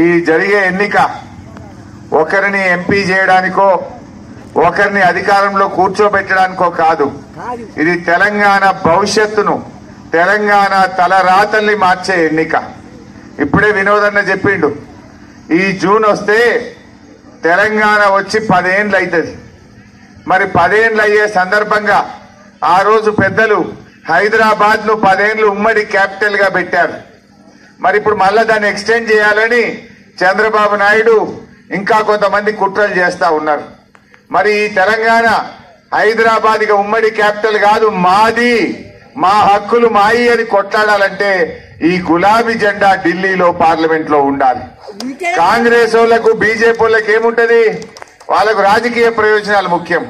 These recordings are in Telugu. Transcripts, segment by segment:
ఈ జరిగే ఎన్నిక ఒకరిని ఎంపీ చేయడానికో ఒకరిని అధికారంలో కూర్చోబెట్టడానికో కాదు. ఇది తెలంగాణ భవిష్యత్తును, తెలంగాణ తలరాతల్ని మార్చే ఎన్నిక. ఇప్పుడే వినోదన్న చెప్పిండు, ఈ జూన్ వస్తే తెలంగాణ వచ్చి 10 ఏళ్ళు అవుతుంది. మరి 10 ఏళ్ళు అయ్యే సందర్భంగా ఆ రోజు పెద్దలు హైదరాబాద్ ను 10 ఏళ్ళు ఉమ్మడి క్యాపిటల్ గా పెట్టారు. మరి ఇప్పుడు మళ్ళా దాన్ని ఎక్స్టెండ్ చేయాలని చంద్రబాబు నాయుడు ఇంకా కొంతమంది కుట్రలు చేస్తా ఉన్నారు. మరి ఈ తెలంగాణ హైదరాబాద్ ఇక ఉమ్మడి క్యాపిటల్ కాదు, మాది, మా హక్కులు మాయి అని కొట్లాడాలంటే ఈ గులాబీ జెండా ఢిల్లీలో పార్లమెంట్ లో ఉండాలి. కాంగ్రెస్ వాళ్ళకు బీజేపీ వాళ్ళకి ఏముంటది, వాళ్ళకు రాజకీయ ప్రయోజనాలు ముఖ్యం,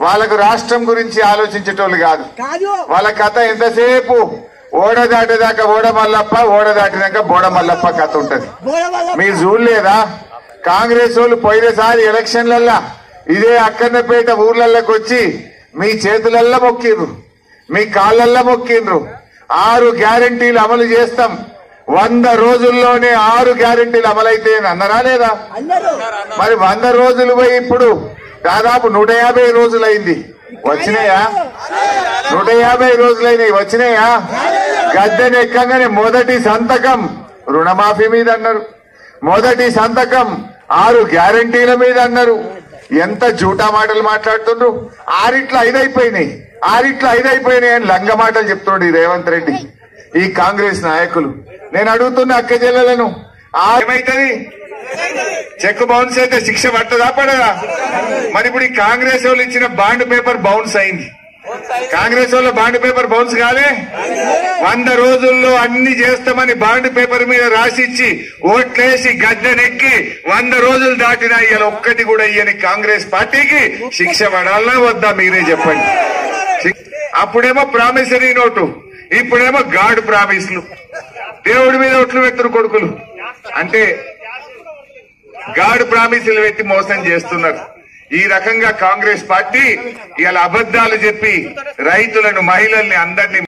వాళ్ళకు రాష్ట్రం గురించి ఆలోచించేటోళ్ళు కాదు. వాళ్ళ కథ ఎంతసేపు ఓడ దాటేదాకా ఓడ మల్లప్ప, ఓడ దాటినాక బోడ మల్లప్ప కథ ఉంటది. మీరు చూడలేదా? కాంగ్రెస్ వాళ్ళు పోయినసారి ఎలక్షన్లల్లా ఇదే అక్కన్నపేట ఊర్లలోకి వచ్చి మీ చేతులల్లా మొక్కిండ్రు, మీ కాళ్ళల్లా మొక్కిండ్రు. 6 గ్యారంటీలు అమలు చేస్తాం, 100 రోజుల్లోనే 6 గ్యారంటీలు అమలైతే అన్నారా లేదా? మరి 100 రోజులు పోయి ఇప్పుడు దాదాపు 150 రోజులైంది. వచ్చినాయా? 150 రోజులైనవి వచ్చినాయా? గద్దెనెక్కగానే మొదటి సంతకం రుణమాఫీ మీద అన్నారు, మొదటి సంతకం 6 గ్యారంటీల మీద అన్నారు. ఎంత జూటా మాటలు మాట్లాడుతుండ్రు. 6 అయిపోయినాయి, 6 అయిపోయినాయి అని లంగ మాటలు చెప్తుండ్రు ఈ రేవంత్ రెడ్డి, ఈ కాంగ్రెస్ నాయకులు. నేను అడుగుతున్న అక్క చెల్లెలను, ఏమైతుంది? చెక్ బౌన్స్ అయితే శిక్ష పట్టదా పడదా? మరి ఇప్పుడు ఈ కాంగ్రెస్ వాళ్ళు ఇచ్చిన బాండ్ పేపర్ బౌన్స్ అయింది. కాంగ్రెస్ వాళ్ళ బాండ్ పేపర్ బౌన్స్ కాలే? 100 రోజుల్లో అన్ని చేస్తామని బాండ్ పేపర్ మీద రాసిచ్చి ఓట్లేసి గద్దెనెక్కి 100 రోజులు దాటినా ఇవాళ ఒక్కటి కూడా ఇయ్యని కాంగ్రెస్ పార్టీకి శిక్ష పడాలనా వద్దా? మీరే చెప్పండి. అప్పుడేమో ప్రామిసరీ నోటు, ఇప్పుడేమో గాడ్ ప్రామిస్లు. దేవుడి మీద ఒట్లు పెట్టురు కొడుకులు. అంటే గాడ్ ప్రామిసులు పెట్టి మోసం చేస్తున్నారు. ఈ రకంగా కాంగ్రెస్ పార్టీ ఇలా అబద్దాలు చెప్పి రైతులను, మహిళల్ని, అందరినీ